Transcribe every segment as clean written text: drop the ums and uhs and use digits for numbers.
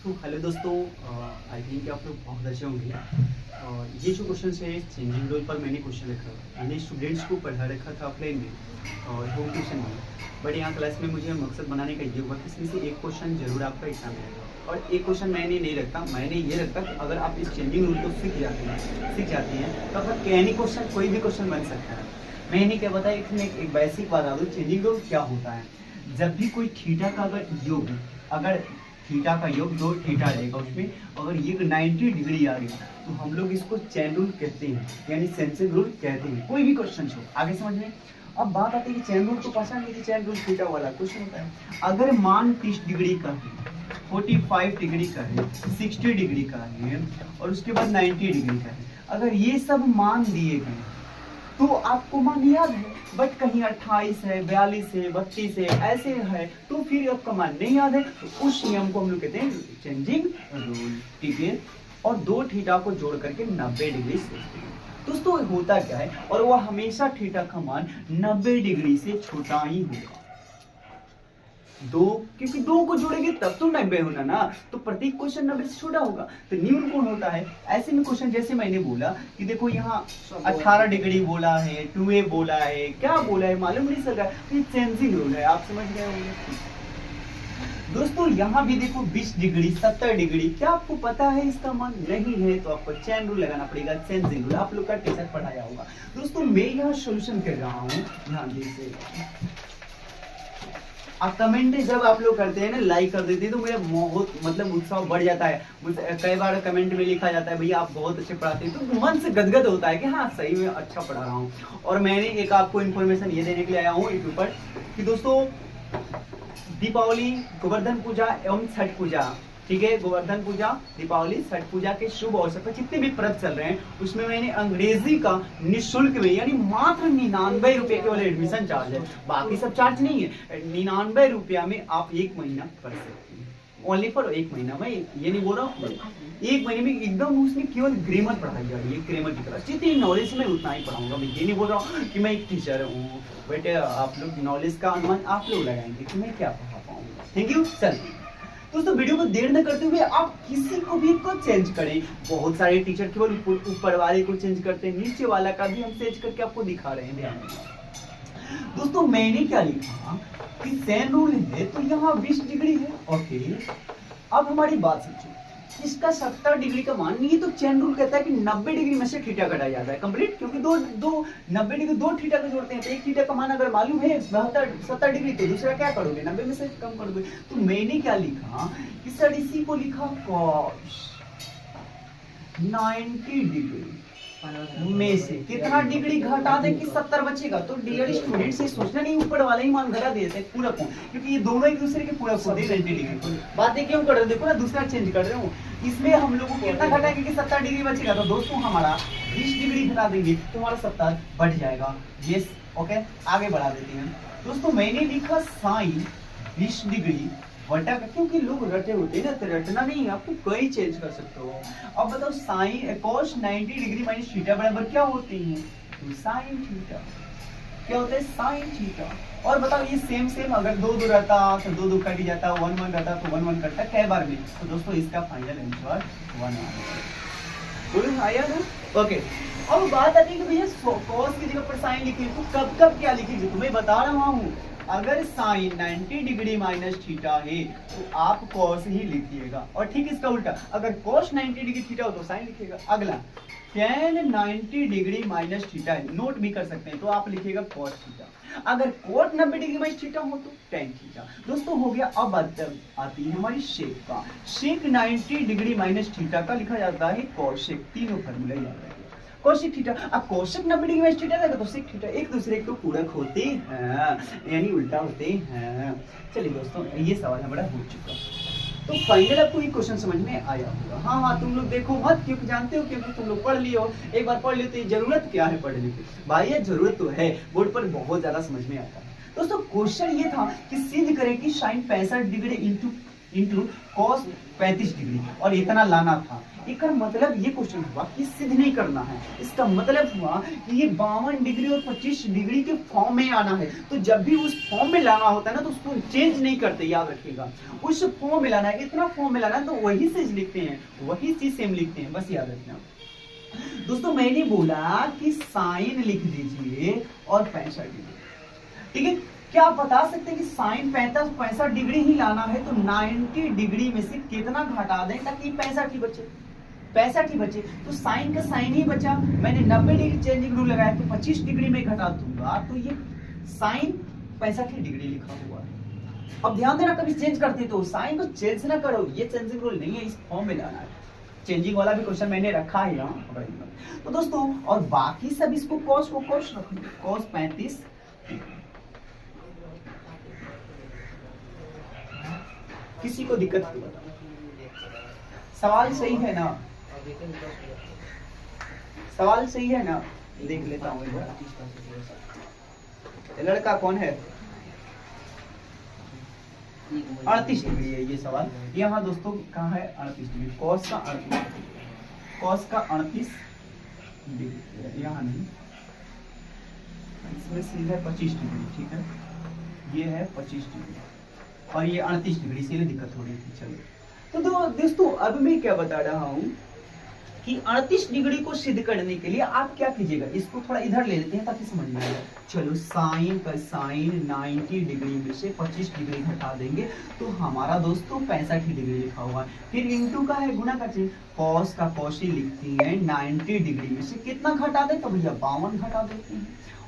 तो हेलो दोस्तों, I think आप लोग बहुत अच्छे होंगे। ये जो क्वेश्चन है चेंजिंग रोल पर मैंने क्वेश्चन रखा, मैंने स्टूडेंट्स को पढ़ा रखा था ऑफलाइन में और होम ट्यूशन में। बट यहाँ क्लास में मुझे मकसद बनाने का ये हुआ कि इसमें से एक क्वेश्चन जरूर आपका एग्जाम में आएगा और एक क्वेश्चन मैंने नहीं रखता। मैंने ये रखता कि अगर आप इस चेंजिंग रूल को सीख जाते हैं तो आपका एनी क्वेश्चन कोई भी क्वेश्चन बन सकता है। मैंने क्या बताया, इसमें एक बेसिक बात आ दो, चेंजिंग रूल क्या होता है। जब भी कोई थीटा का अगर थीटा का योग 2 थीटा रहेगा, उसमें अगर ये 90 डिग्री आ गया तो हम लोग इसको चैन रूल कहते हैं, यानी सेंसिंग रूल कहते हैं। कोई भी क्वेश्चन हो, आगे समझ में। अब बात आती है कि चैन रूल तो पहचान लीजिए, चैन रूल थीटा वाला क्वेश्चन होता है। अगर मान 30 डिग्री का है, 45 डिग्री का है, 60 डिग्री का है और उसके बाद 90 डिग्री का है, अगर ये सब मान दिए गए तो आपको मान याद है, बट कहीं 28 है, 42 है, 32 है, ऐसे है तो फिर आपका मान नहीं याद है, तो उस नियम को हम लोग कहते हैं चेंजिंग रूल। ठीक है, और 2 थीटा को जोड़ करके 90 डिग्री से दोस्तों होता क्या है, और वह हमेशा थीटा का मान 90 डिग्री से छोटा ही होगा। क्योंकि 2 को जोड़ेंगे तब तो 90 होना ना, तो प्रत्येक क्वेश्चन 90 से छोटा होगा। तो न्यून कौन होता है ऐसे में क्वेश्चन, जैसे मैंने बोला कि देखो यहाँ 18 डिग्री बोला है, 2a बोला है, क्या बोला है मालूम नहीं चल रहा है, ये चेंजिंग रूल है, आप समझ गए होंगे। दोस्तों यहाँ भी देखो 20 डिग्री, 70 डिग्री, क्या आपको पता है इसका मान नहीं है तो आपको चैन रूल लगाना पड़ेगा, चेंजिंग रूल आप लोग का टीचर पढ़ाया होगा। दोस्तों मैं यहाँ सोल्यूशन कर रहा हूँ, ध्यान दीजिए। कमेंट जब आप लोग करते हैं ना, लाइक कर देते हैं तो मेरा बहुत मतलब उत्साह बढ़ जाता है। मुझे कई बार कमेंट में लिखा जाता है भैया आप बहुत अच्छे पढ़ाते हैं, तो मन से गदगद होता है कि हाँ सही में अच्छा पढ़ा रहा हूँ। और मैंने एक आपको इन्फॉर्मेशन ये देने के लिए आया हूँ यूट्यूब पर कि दोस्तों दीपावली, गोवर्धन पूजा एवं छठ पूजा, ठीक है, गोवर्धन पूजा, दीपावली, छठ पूजा के शुभ अवसर पर जितने भी पर्व चल रहे हैं उसमें मैंने अंग्रेजी का निःशुल्क में यानी मात्र 99 रुपए केवल एडमिशन चार्ज है, बाकी सब चार्ज नहीं है। 99 रुपया में आप 1 महीना पढ़ सकते हैं, ओनली फॉर 1 महीना। मैं ये नहीं बोल रहा हूँ 1 महीने में एकदम उसमें केवल ग्रामर पढ़ाई जा रही है, ग्रामर की तरह जितनी नॉलेज में उतना ही पढ़ाऊंगा। मैं ये नहीं बोल रहा हूँ कि मैं एक टीचर हूँ, बट आप लोग नॉलेज का अनुमान आप लोग लगाएंगे कि मैं क्या पढ़ा पाऊंगा। Thank you. चलिए दोस्तों वीडियो को देर न करते हुए आप किसी को भी को चेंज करें। बहुत सारे टीचर केवल ऊपर वाले को चेंज करते हैं, नीचे वाला का भी हम चेंज करके आपको दिखा रहे हैं। ध्यान दोस्तों मैंने क्या लिखा कि चैन रूल है तो यहाँ 20 डिग्री है। ओके, अब हमारी बात समझो, इसका 70 डिग्री का मान नहीं है तो चैन रूल कहता है कि 90 डिग्री में से थीटा घटाया जाता है कंप्लीट, क्योंकि 90 डिग्री 2 थीटा को जोड़ते हैं तो एक थीटा का मान अगर मालूम है 70 डिग्री तो दूसरा क्या करोगे 90 में से कम कर दोगे। तो मैंने क्या लिखा कि सर इसी को लिखा cos 90 डिग्री में से कितना डिग्री घटा दे कि 70 बचेगा। तो डियर स्टूडेंट से सोचना नहीं, ऊपर वाला ही मान घटा देते हैं पूरा को, क्योंकि ये दोनों एक दूसरे के पूरा होते हैं 90 डिग्री। बातें क्यों कर रहे हो, देखो ना दूसरा चेंज कर रहे हो, इसमें हम लोगों को कितना घटाएंगे कि 70 डिग्री बचेगा। तो दोस्तों हमारा 20 डिग्री घटा देंगे तो हमारा 70 बढ़ जाएगा। यस, ओके, आगे बढ़ा देते हैं। दोस्तों मैंने लिखा साइन 20 डिग्री बटा, क्योंकि लोग रटे होते हैं ना, तो रटना नहीं, आपको कई चेंज कर सकते हो। अब बताओ sine cos 90 degree minus theta बराबर क्या होती है, तो साइन थीटा। क्या होता है साइन थीटा। और बताओ ये सेम अगर 2 रहता तो 2 कट जाता, 1 रहता तो 1 कटता कै बार में। तो दोस्तों इसका फाइनल आंसर 1 बोलो आया ना। ओके, अब बात आती है कि भैया cos की जगह पर साइन लिखिए तो कब क्या लिखिए, तो मैं बता रहा हूँ अगर साइन 90 डिग्री माइनस थीटा है तो आप cos ही लिखिएगा, और ठीक इसका उल्टा अगर cos 90 डिग्री थीटा हो तो साइन लिखिएगा। अगला tan 90 डिग्री माइनस थीटा है, नोट भी कर सकते हैं तो आप लिखिएगा cos थीटा। अगर cot 90 डिग्री माइनस थीटा हो तो tan थीटा। दोस्तों हो गया। अब आती है हमारी शेक का। शेक 90 डिग्री माइनस थीटा का लिखा जाता है cosec, तीनों फॉर्मूला याद रखिए। cosec थीटा, अब cosec 90 डिग्री माइनस थीटा रहेगा तो sec थीटा, एक दूसरे को पूरक होते हैं यानी उल्टा होते हैं। चलिए दोस्तों ये सवाल हमारा हो चुका, तो फाइनल आपको ये क्वेश्चन समझ में आया होगा। हाँ तुम लोग देखो मत, क्योंकि जानते हो क्योंकि तुम लोग पढ़ लियो, एक बार पढ़ लियो तो जरूरत क्या है पढ़ने की भाई, ये जरूरत तो है, बोर्ड पर बहुत ज्यादा समझ में आता है। दोस्तों क्वेश्चन ये था कि सिद्ध करें कि sine 65 degree into cos 35 degree, और इतना लाना था। इसका मतलब ये क्वेश्चन हुआ कि सिद्ध नहीं करना है, इसका मतलब हुआ कि ये 52 डिग्री और 25 डिग्री के फॉर्म में आना है। तो जब भी उस फॉर्म में लाना होता है ना तो उसको चेंज नहीं करते, याद रखिएगा। उस फॉर्म में लाना है, इतना फॉर्म में लाना है तो वही चीज लिखते हैं, वही चीज सेम लिखते हैं, बस याद रखना। दोस्तों मैंने बोला कि साइन लिख दीजिए और 65 डिग्री, ठीक है। क्या आप बता सकते हैं कि साइन 65 डिग्री ही लाना है तो 90 डिग्री में से कितना घटा दें ताकि 65 ही बचे, 65 ही बचे। तो साइन का साइन ही बचा, मैंने 90 डिग्री चेंजिंग रूल लगाया तो 25 डिग्री में घटा दूंगा, तो ये साइन 65 डिग्री लिखा हुआ है। अब ध्यान देना, कभी चेंज करते तो साइन को चेंज ना करो, ये चेंजिंग रूल नहीं है, इस फॉर्म में लाना है। चेंजिंग वाला भी क्वेश्चन मैंने रखा है यहाँ। तो दोस्तों और बाकी सब इसको कॉस को कॉस रखो, कॉस 35। किसी को दिक्कत तो बताओ, सवाल सही है ना, सवाल सही है ना, देख लेता हूँ। लड़का कौन है? 38 डिग्री है ये सवाल। यहाँ दोस्तों कहाँ है 38 डिग्री, कॉस का 38 डिग्री, यहाँ नहीं, इसमें सीधा 25 डिग्री, ठीक है। ये है 25 डिग्री और ये 38 डिग्री, इसीलिए दिक्कत हो रही थी। चलो तो दोस्तों अब मैं क्या बता रहा हूँ कि 38 डिग्री को सिद्ध करने के लिए आप क्या कीजिएगा, इसको थोड़ा इधर ले लेते हैं ताकि समझ में आए। चलो साइन का साइन 90 डिग्री में से 25 डिग्री घटा देंगे तो हमारा दोस्तों 65 डिग्री लिखा हुआ है। फिर इंटू का है गुना का चिन्ह, कॉस का कॉस ही लिखती है। 90 डिग्री में से कितना घटा दे तो भैया 52 घटा देते हैं।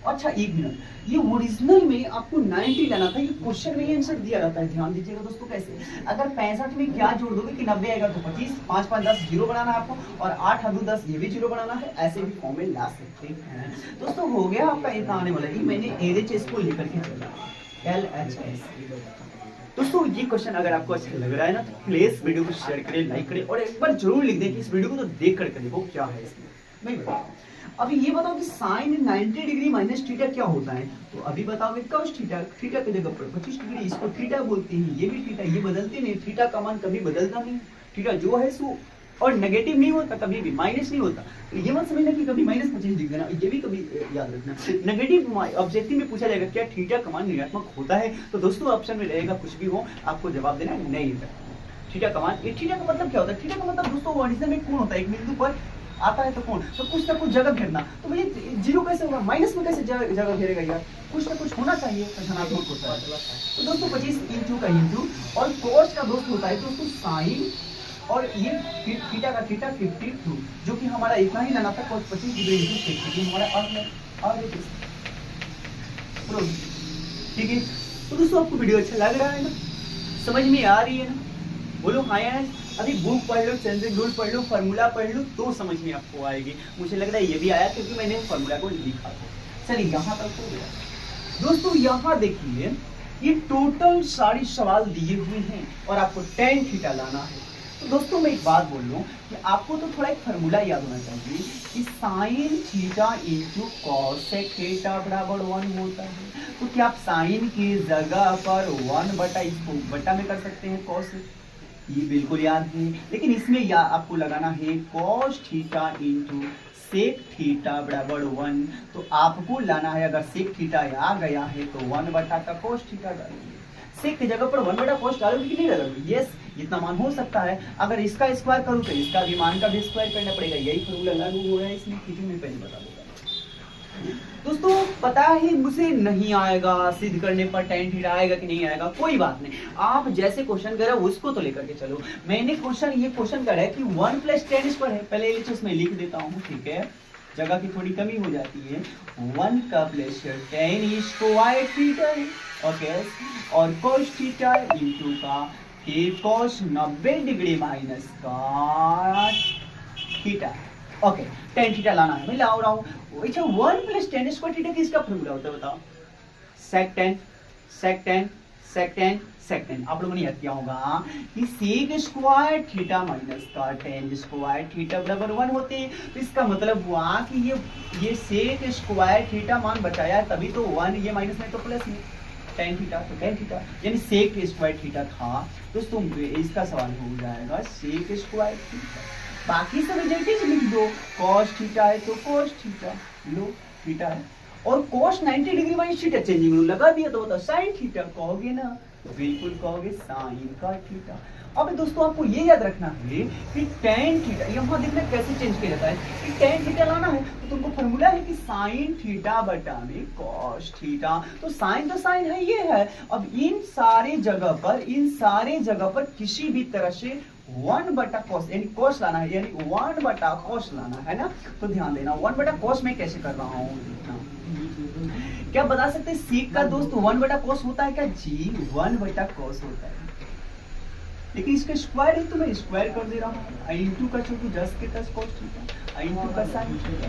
अच्छा एक मिनट, ये ओरिजिनल में आपको 90 लाना था, ये क्वेश्चन में ही आंसर दिया रहता है। ध्यान दीजिएगा दोस्तों कैसे, अगर 65 में क्या जोड़ दोगे कि 90 आएगा तो 25, 5 5 10 जीरो बनाना है आपको, और 8 2 10 ये भी जीरो बनाना है, ऐसे भी फॉर्म में ला सकते हैं। दोस्तों हो गया आपका इतना आने वाला, ये मैंने LHS को लेकर के चला, LHS। दोस्तों ये क्वेश्चन अगर आपको अच्छा लग रहा है ना तो प्लीज वीडियो को शेयर करें, लाइक करें और एक बार जरूर लिख दें कि इस वीडियो को तो देख करके देखो क्या है इसमें। मैं बताऊँ अभी ये बताओ कि साइन 90 डिग्री माइनस थीटा क्या होता है, तो अभी बताओगे कॉस थीटा, थीटा की जगह पर 25 डिग्री, इसको थीटा बोलते हैं, ये भी थीटा, ये बदलते नहीं, थीटा का मान कभी बदलता नहीं, थीटा जो है सो, और नेगेटिव नहीं होता, कभी भी माइनस नहीं होता। तो ये मत समझना कि कभी माइनस 25 डिग्री ना, ये भी कभी याद रखना। नेगेटिव ऑब्जेक्टिव में पूछा जाएगा क्या थीटा का मान ऋणात्मक होता है, तो दोस्तों ऑप्शन में रहेगा कुछ भी हो, आपको जवाब देना नहीं है। थीटा का मान, थीटा का मतलब क्या होता है, थीटा का मतलब दोस्तों ओरिजिनल में कोण होता है, एक बिंदु पर आता है तो कौन, तो कुछ ना कुछ जगह घेरना। तो भैया जीरो कैसे होगा, माइनस में कैसे जगह घेरेगा यार, कुछ ना कुछ होना चाहिए, धनात्मक होता है। तो दोस्तों 25 इंटू का इंटू, और कोस का दोस्त होता है दोस्तों साइन, और ये थीटा का थीटा 52, जो कि हमारा इतना ही लाना था, कोस 25 डिग्री इंटू 52 हमारा अर्थ, ठीक है। तो दोस्तों आपको वीडियो अच्छा लग रहा है ना, समझ में आ रही है ना, बोलो हाँ यार। अभी बुक पढ़ लो, चेंजिंग रूल पढ़ लो, फार्मूला पढ़ लो तो समझ में आपको आएगी। मुझे लग रहा है ये भी आया क्योंकि मैंने फार्मूला को लिखा था। चलिए यहाँ तक हो गया। दोस्तों यहाँ देखिए ये टोटल सारी सवाल दिए हुए हैं और आपको tan थीटा लाना है। तो दोस्तों मैं एक बात बोल लूँ कि आपको तो थोड़ा एक फार्मूला याद होना चाहिए कि sine theta into cosec theta बराबर 1 होता है। तो क्या आप साइन की जगह पर 1 बटा इसको बटा में कर सकते हैं कॉसेक, ये बिल्कुल याद है। लेकिन इसमें आपको लगाना है cos theta into sec theta बराबर 1, तो आपको लाना है, अगर सेक थीटा आ गया है तो 1 बटा का cos थीटा डालेंगे। सेक की जगह पर 1 बटा cos डालोगे कि नहीं डालोगे, यस इतना मान हो सकता है। अगर इसका स्क्वायर करूँ तो इसका भी मान का भी स्क्वायर करना पड़ेगा, यही फॉर्मूला लागू हो रहा है इसमें, क्योंकि मैं पहले बता दूंगा। दोस्तों पता है मुझे नहीं आएगा सिद्ध करने पर tan थीटा आएगा कि नहीं आएगा, कोई बात नहीं, आप जैसे क्वेश्चन करा उसको तो लेकर के चलो। मैंने ये क्वेश्चन करा है कि 1 + tan स्क्वायर है, पहले LHS में लिख देता हूँ, ठीक है, जगह की थोड़ी कमी हो जाती है। 1 का प्लेसर tan स्क्वायर थीटा है, ओके, और cos थीटा इंटू का cos 90 डिग्री माइनस का थीटा, ओके, tan थीटा लाना है, मैं ला रहा हूँ। अच्छा 1 + tan स्क्वायर थीटा किसका फॉर्मूला होता है बताओ, sec tan sec tan sec tan sec tan। आप लोगों ने याद किया होगा कि sec स्क्वायर थीटा माइनस का tan स्क्वायर थीटा बराबर 1 होते हैं। तो इसका मतलब हुआ कि ये sec स्क्वायर थीटा मान बचाया है तभी तो 1, ये माइनस में तो प्लस में tan थीटा, तो tan थीटा यानी sec स्क्वायर थीटा था। दोस्तों इसका सवाल हो जाएगा sec स्क्वायर थीटा, बाकी सब एजेटिव लिख दो, cos थीटा है तो cos थीटा लो, थीटा है, और cos 90 degree minus theta changing rule लगा दिया तो बताओ sin थीटा कहोगे ना, बिल्कुल कहोगे sin का थीटा। अब दोस्तों आपको ये याद रखना है कि tan थीटा, यहाँ देखना कैसे चेंज किया जाता है कि tan थीटा लाना है तो तुमको फॉर्मूला है कि sin थीटा बटा में cos थीटा, तो sin तो sin है, ये है। अब इन सारे जगह पर किसी भी तरह से 1 बटा cos यानी cos लाना है, यानी 1 बटा cos लाना है ना, तो ध्यान देना 1 बटा cos में कैसे कर रहा हूँ, क्या बता सकते हैं सीख का दोस्त 1 बटा cos होता है क्या जी, 1 बटा cos होता है, लेकिन इसका स्क्वायर है तो मैं स्क्वायर कर दे रहा हूँ, आई इंटू का छोटू 10 के 10 cos थीटा, आई इंटू का sin थीटा,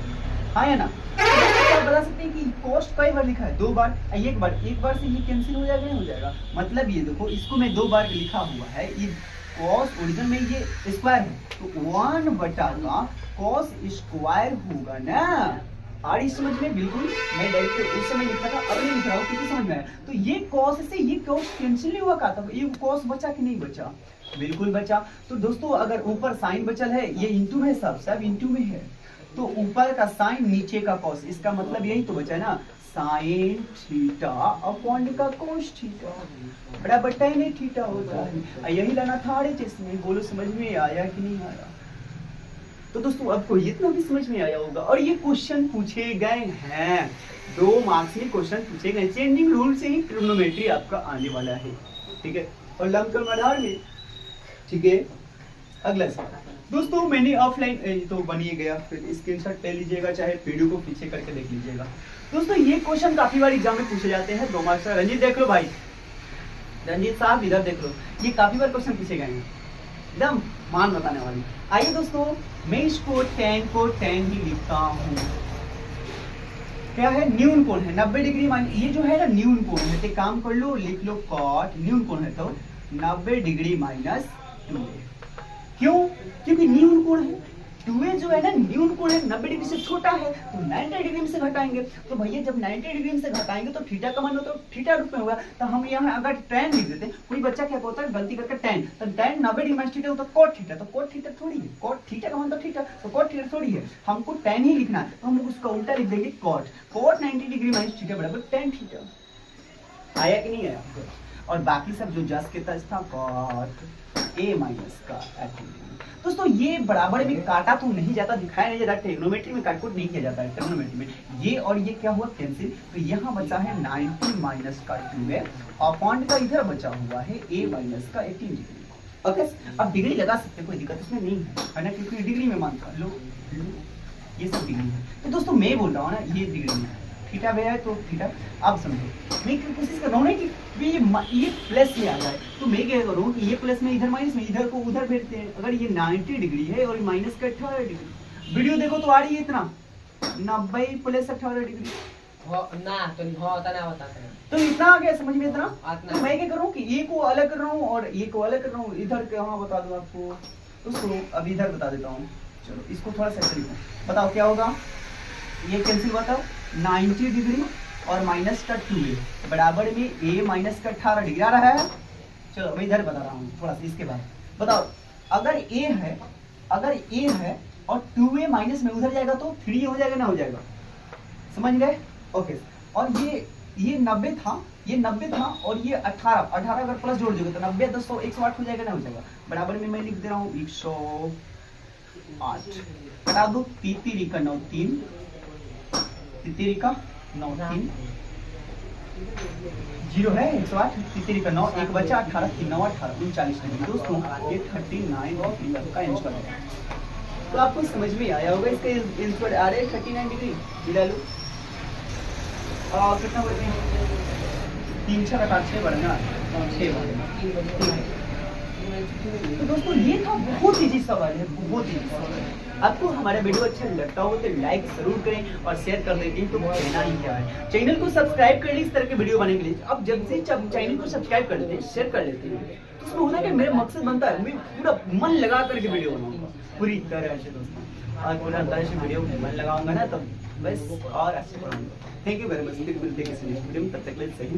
हाँ है ना। क्या बता सकते हैं कि cos कई बार लिखा है, 2 बार, एक बार से ये कैंसिल हो जाएगा, नहीं हो जाएगा, मतलब ये देखो इसको मैं 2 बार लिखा हुआ है, ये cos ओरिजिन में ये स्क्वायर है तो 1 बटा का cos स्क्वायर होगा ना, और इस समझ में बिल्कुल मैं डायरेक्ट उस समय लिखा था, अब नहीं लिख रहा हूँ क्योंकि समझ में आया, तो ये cos से ये cos कैंसिल नहीं हुआ, था ये cos बचा कि नहीं बचा, बिल्कुल बचा। तो दोस्तों अगर ऊपर साइन बचल है, ये इंटू है, सब इंटू में है, तो ऊपर का साइन नीचे का cos, इसका मतलब यही तो बचा ना, साइन थीटा अपॉन का cos थीटा बराबर tan थीटा होता है, यही लाना था इसमें, बोलो समझ में आया कि नहीं आया। तो दोस्तों आपको इतना भी समझ में आया होगा, और ये क्वेश्चन पूछे गए हैं, 2 मार्क्स में क्वेश्चन पूछे गए, चेंजिंग रूल से ही ट्रिग्नोमेट्री आपका आने वाला है, ठीक है, और लंबकर्म आधार में, ठीक है। अगला सवाल दोस्तों मैंने ऑफलाइन तो बन ही गया, फिर स्क्रीनशॉट ले लीजिएगा, चाहे वीडियो को पीछे करके देख लीजिएगा। दोस्तों ये क्वेश्चन काफी बार एग्जाम में पूछे जाते हैं, 2 मार्क्स का। रंजीत देख लो भाई, रंजीत साहब इधर देख लो, ये काफी बार क्वेश्चन पूछे गए हैं, एकदम मान बताने वाली। आइए दोस्तों मैं इसको tan को tan ही लिखता हूँ, क्या है न्यून कोण है 90 डिग्री, मान ये जो है ना न्यून कोण है, तो काम कर लो लिख लो cot, न्यून कोण है तो 90 डिग्री माइनस 2a, क्यों, क्योंकि न्यून कोण है, 2a जो है ना न्यून कोण है, 90 डिग्री से छोटा है तो 90 डिग्री में से घटाएंगे, तो भैया जब 90 डिग्री में से घटाएंगे तो थीटा का मान हो तो थीटा रूप में होगा, तो हम यहाँ अगर tan लिख देते, कोई बच्चा क्या बोलता है गलती करके tan, तो tan 90 डिग्री माइनस थीटा होता है cot थीटा, तो cot थीटा थोड़ी है, cot थीटा का मान तो थीटा, तो cot थीटा थोड़ी है, हमको tan ही लिखना है, तो हम उसका उल्टा लिख देंगे cot 90 डिग्री माइनस थीटा बराबर tan थीटा। आया कि नहीं आया? और बाकी सब जो जस के तस था cot a माइनस का एक्टिव। दोस्तों ये बराबर में काटा तो नहीं जाता, दिखाया नहीं जाता, ट्रिग्नोमेट्री में काटकुट नहीं किया जाता है, ट्रिग्नोमेट्री में ये और ये क्या हुआ कैंसिल, तो यहाँ बचा है 90 माइनस का 2a, और पॉइंट का इधर बचा हुआ है a माइनस का 18 डिग्री। ओके अब डिग्री लगा सकते हैं, कोई दिक्कत इसमें नहीं है ना, क्योंकि डिग्री में मान लो ये सब डिग्री है। तो दोस्तों मैं बोल रहा हूँ ना ये डिग्री है, थीटा वे है तो थीटा, आप समझो मैं कोशिश कर रहा हूँ ना कि ये प्लस में आ जाए, तो मैं क्या करूँ कि ये प्लस में इधर माइनस में, इधर को उधर भेजते हैं। अगर ये 90 डिग्री है और माइनस का 18 डिग्री, वीडियो देखो तो आ रही है इतना 90 प्लस 18 डिग्री ना, तो होता ना बताते हैं, तो इतना आ गया समझ में इतना। तो मैं क्या करूँ कि ये को अलग कर रहा हूँ और ये को अलग कर रहा हूँ, इधर कहाँ बता दूँ आपको, उसको अब इधर बता देता हूँ। चलो इसको थोड़ा सा लिखो, बताओ क्या होगा, ये कैंसिल हुआ था 90 डिग्री और माइनस का 2a बराबर में a माइनस का 18 डिग्री आ रहा है। चलो मैं इधर बता रहा हूँ थोड़ा सा, इसके बाद बताओ अगर a है और 2a माइनस में उधर जाएगा तो 3 हो जाएगा ना, हो जाएगा, समझ गए? ओके और ये 90 था, ये 90 था और ये 18 अगर प्लस जोड़ दोगे तो 90 10 108 हो जाएगा ना, हो जाएगा। बराबर में मैं लिख दे रहा हूँ 108, बता दो 3 का 9 3 तितरी का 9 3 जीरो है 108, तितरी का 9 एक बचा 18 3 9 18 39 डिग्री। दोस्तों ये 39 डिग्री का आंसर है, तो आपको समझ में आया होगा इसका आंसर आ रहा है 39 डिग्री। मिला लो कितना बढ़ते हैं 3 6 का 6 बढ़ना 6 बढ़ना। तो दोस्तों ये था बहुत इजी सवाल है, बहुत इजी सवाल है। आपको हमारा वीडियो अच्छा लगता हो तो लाइक जरूर करें और शेयर कर दें, तो कहना ही क्या है। चैनल को सब्सक्राइब कर ली इस तरह के वीडियो बनाने के लिए। अब जब से चैनल को सब्सक्राइब कर लेते हैं, शेयर कर लेते हैं, तो उसमें होता है कि मेरा मकसद बनता है मैं पूरा मन लगा करके वीडियो बनाऊंगा पूरी तरह से दोस्तों, और पूरा तरह से वीडियो में मन लगाऊंगा ना तब बस और अच्छे बनाऊंगा। थैंक यू वेरी मच, फिर मिलते हैं किसी नेक्स्ट वीडियो में, तब तक के लिए सही।